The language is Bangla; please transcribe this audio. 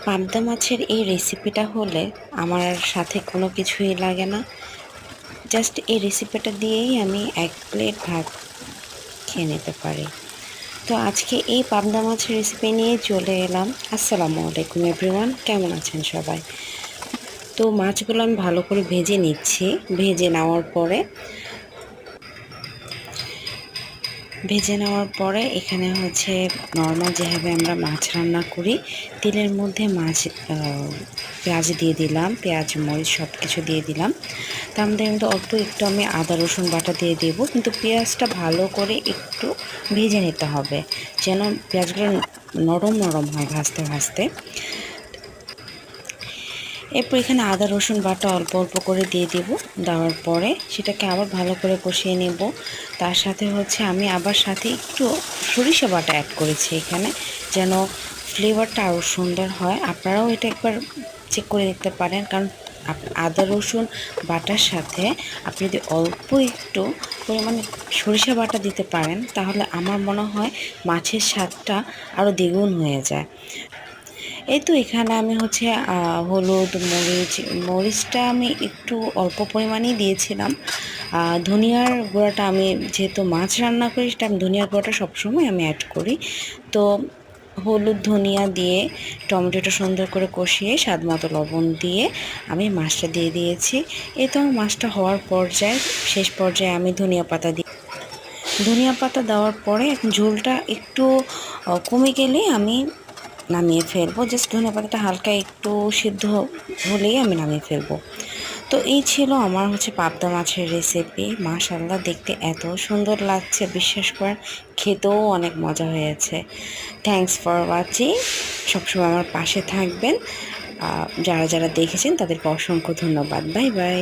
পাবদা মাছের এই রেসিপিটা হলে আমার সাথে কোনো কিছুই লাগে না। জাস্ট এই রেসিপিটা দিয়েই আমি 1 প্লেট ভাত খেয়ে নিতে পারি। তো আজকে এই পাবদা মাছের রেসিপি নিয়ে চলে এলাম। আসসালামু আলাইকুম এভরিওয়ান, কেমন আছেন সবাই? তো মাছগুলো আমি ভালো করে ভেজে নিচ্ছি। ভেজে নেওয়ার পরে এখানে হচ্ছে নর্মাল যেভাবে আমরা মাছ রান্না করি, তেলের মধ্যে পেঁয়াজ দিয়ে দিলাম, পেঁয়াজ মরিচ সব কিছু দিয়ে দিলাম। তার মধ্যে কিন্তু অল্প একটু আমি আদা রসুন বাটা দিয়ে দেবো, কিন্তু পেঁয়াজটা ভালো করে একটু ভেজে নিতে হবে যেন পেঁয়াজগুলো নরম নরম হয় ভাজতে ভাজতে। এরপর এখানে আদা রসুন বাটা অল্প অল্প করে দিয়ে দেব। দেওয়ার পরে সেটাকে আবার ভালো করে কষিয়ে নেব। তার সাথে হচ্ছে আমি আবার সাথে একটু সরিষা বাটা অ্যাড করেছি এখানে, যেন ফ্লেভারটা আরও সুন্দর হয়। আপনারাও এটা একবার চেক করে দেখতে পারেন, কারণ আদা রসুন বাটার সাথে আপনি যদি অল্প একটু পরিমাণে সরিষা বাটা দিতে পারেন, তাহলে আমার মনে হয় মাছের স্বাদটা আরও দ্বিগুণ হয়ে যায়। এই তো এখানে আমি হচ্ছে হলুদ মরিচটা আমি একটু অল্প পরিমাণেই দিয়েছিলাম। ধনিয়ার গুঁড়াটা আমি যেহেতু মাছ রান্না করি, সেটা আমি ধনিয়ার গুঁড়াটা সবসময় আমি অ্যাড করি। তো হলুদ ধনিয়া দিয়ে টমেটোটা সুন্দর করে কষিয়ে স্বাদ মতো লবণ দিয়ে আমি মাছটা দিয়ে দিয়েছি। এই তো মাছটা হওয়ার শেষ পর্যায়ে আমি ধনিয়া পাতা দেওয়ার পরে এখন ঝোলটা একটু কমে গেলে আমি নামিয়ে ফেলবো। জাস্ট ধনিয়া পাতাটা হালকা একটু সিদ্ধ হলেই আমি নামিয়ে ফেলবো। তো এই ছিল আমার হচ্ছে পাবদা মাছের রেসিপি। মাশাআল্লাহ, দেখতে এত সুন্দর লাগছে, বিশ্বাস করেন খেতেও অনেক মজা হয়েছে। Thanks for watching. সবসময় আমার পাশে থাকবেন। যারা দেখেছেন তাদেরকে অসংখ্য ধন্যবাদ। Bye bye.